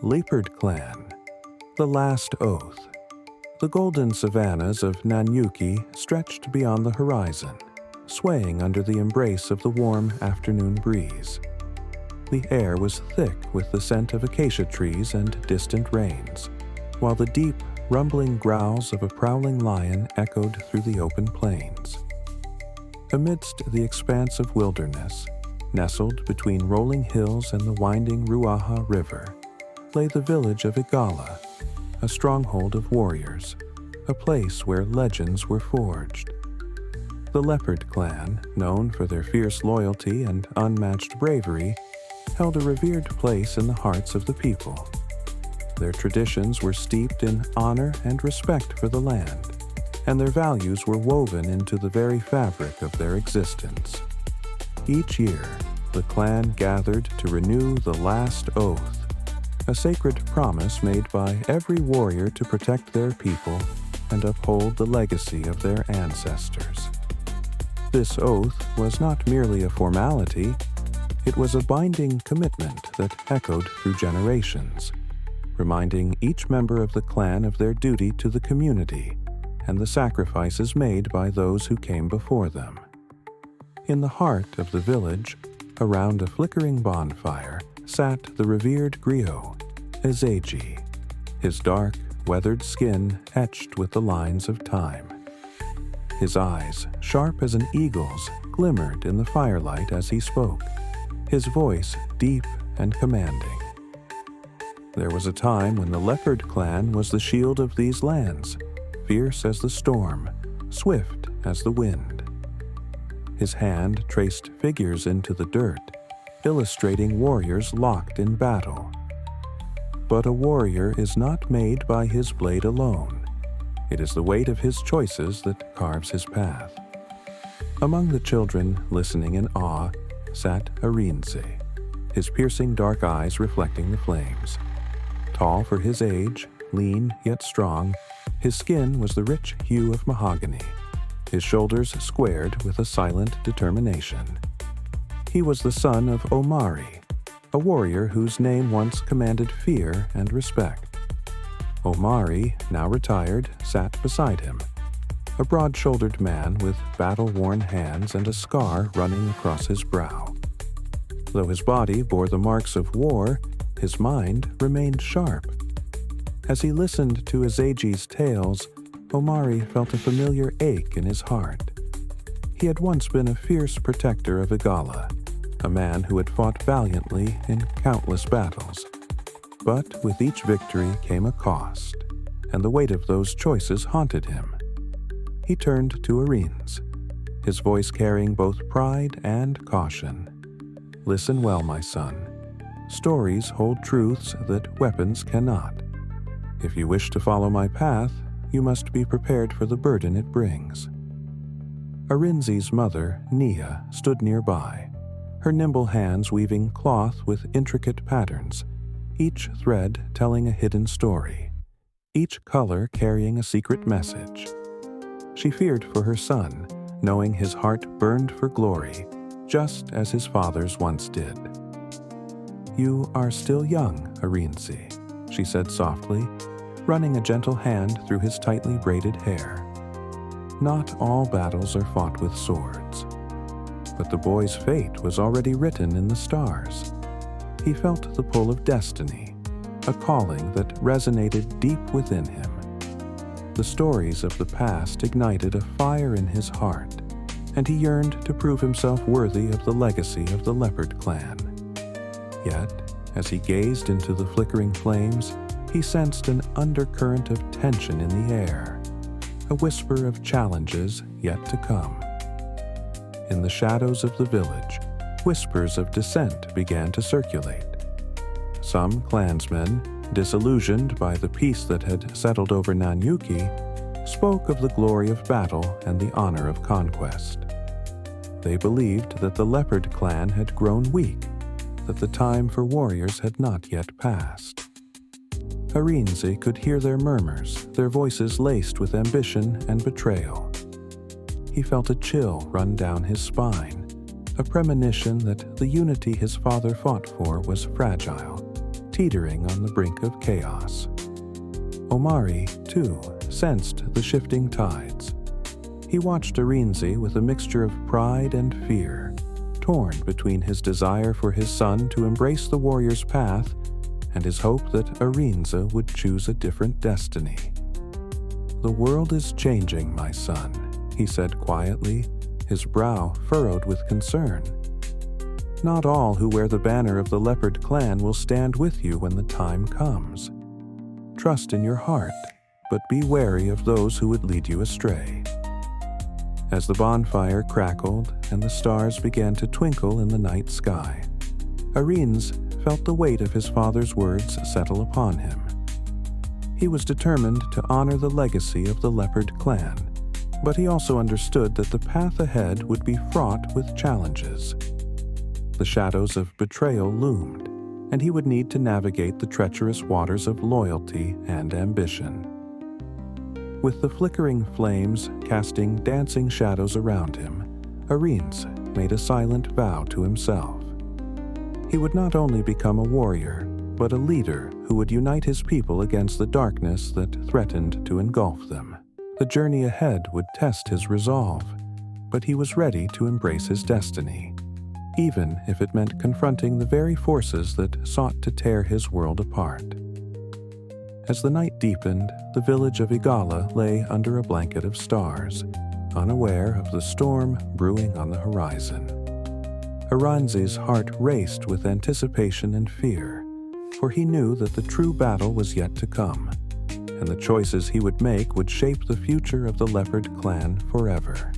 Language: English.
Leopard Clan, The Last Oath. The golden savannas of Nanyuki stretched beyond the horizon, swaying under the embrace of the warm afternoon breeze. The air was thick with the scent of acacia trees and distant rains, while the deep, rumbling growls of a prowling lion echoed through the open plains. Amidst the expanse of wilderness, nestled between rolling hills and the winding Ruaha River, lay the village of Igala, a stronghold of warriors, a place where legends were forged. The Leopard Clan, known for their fierce loyalty and unmatched bravery, held a revered place in the hearts of the people. Their traditions were steeped in honor and respect for the land, and their values were woven into the very fabric of their existence. Each year, the clan gathered to renew the last oath, a sacred promise made by every warrior to protect their people and uphold the legacy of their ancestors. This oath was not merely a formality, it was a binding commitment that echoed through generations, reminding each member of the clan of their duty to the community and the sacrifices made by those who came before them. In the heart of the village, around a flickering bonfire, sat the revered griot, Arinze, his dark, weathered skin etched with the lines of time. His eyes, sharp as an eagle's, glimmered in the firelight as he spoke, his voice deep and commanding. There was a time when the Leopard Clan was the shield of these lands, fierce as the storm, swift as the wind. His hand traced figures into the dirt, illustrating warriors locked in battle. But a warrior is not made by his blade alone. It is the weight of his choices that carves his path. Among the children, listening in awe, sat Arinze, his piercing dark eyes reflecting the flames. Tall for his age, lean yet strong, his skin was the rich hue of mahogany, his shoulders squared with a silent determination. He was the son of Omari, a warrior whose name once commanded fear and respect. Omari, now retired, sat beside him, a broad-shouldered man with battle-worn hands and a scar running across his brow. Though his body bore the marks of war, his mind remained sharp. As he listened to Arinze's tales, Omari felt a familiar ache in his heart. He had once been a fierce protector of Igala, a man who had fought valiantly in countless battles. But with each victory came a cost, and the weight of those choices haunted him. He turned to Arinze, his voice carrying both pride and caution. "Listen well, my son. Stories hold truths that weapons cannot. If you wish to follow my path, you must be prepared for the burden it brings." Arinze's mother, Nia, stood nearby, her nimble hands weaving cloth with intricate patterns, each thread telling a hidden story, each color carrying a secret message. She feared for her son, knowing his heart burned for glory, just as his father's once did. "You are still young, Arinze," she said softly, running a gentle hand through his tightly braided hair. "Not all battles are fought with swords." But the boy's fate was already written in the stars. He felt the pull of destiny, a calling that resonated deep within him. The stories of the past ignited a fire in his heart, and he yearned to prove himself worthy of the legacy of the Leopard Clan. Yet, as he gazed into the flickering flames, he sensed an undercurrent of tension in the air, a whisper of challenges yet to come. In the shadows of the village, whispers of dissent began to circulate. Some clansmen, disillusioned by the peace that had settled over Nanyuki, spoke of the glory of battle and the honor of conquest. They believed that the Leopard Clan had grown weak, that the time for warriors had not yet passed. Arinze could hear their murmurs, their voices laced with ambition and betrayal. He felt a chill run down his spine, a premonition that the unity his father fought for was fragile, teetering on the brink of chaos. Omari, too, sensed the shifting tides. He watched Arinze with a mixture of pride and fear, torn between his desire for his son to embrace the warrior's path and his hope that Arinze would choose a different destiny. "The world is changing, my son," he said quietly, his brow furrowed with concern. "Not all who wear the banner of the Leopard Clan will stand with you when the time comes. Trust in your heart, but be wary of those who would lead you astray." As the bonfire crackled and the stars began to twinkle in the night sky, Arinze felt the weight of his father's words settle upon him. He was determined to honor the legacy of the Leopard Clan, but he also understood that the path ahead would be fraught with challenges. The shadows of betrayal loomed, and he would need to navigate the treacherous waters of loyalty and ambition. With the flickering flames casting dancing shadows around him, Arinze made a silent vow to himself. He would not only become a warrior, but a leader who would unite his people against the darkness that threatened to engulf them. The journey ahead would test his resolve, but he was ready to embrace his destiny, even if it meant confronting the very forces that sought to tear his world apart. As the night deepened, the village of Igala lay under a blanket of stars, unaware of the storm brewing on the horizon. Arinze's heart raced with anticipation and fear, for he knew that the true battle was yet to come, and the choices he would make would shape the future of the Leopard Clan forever.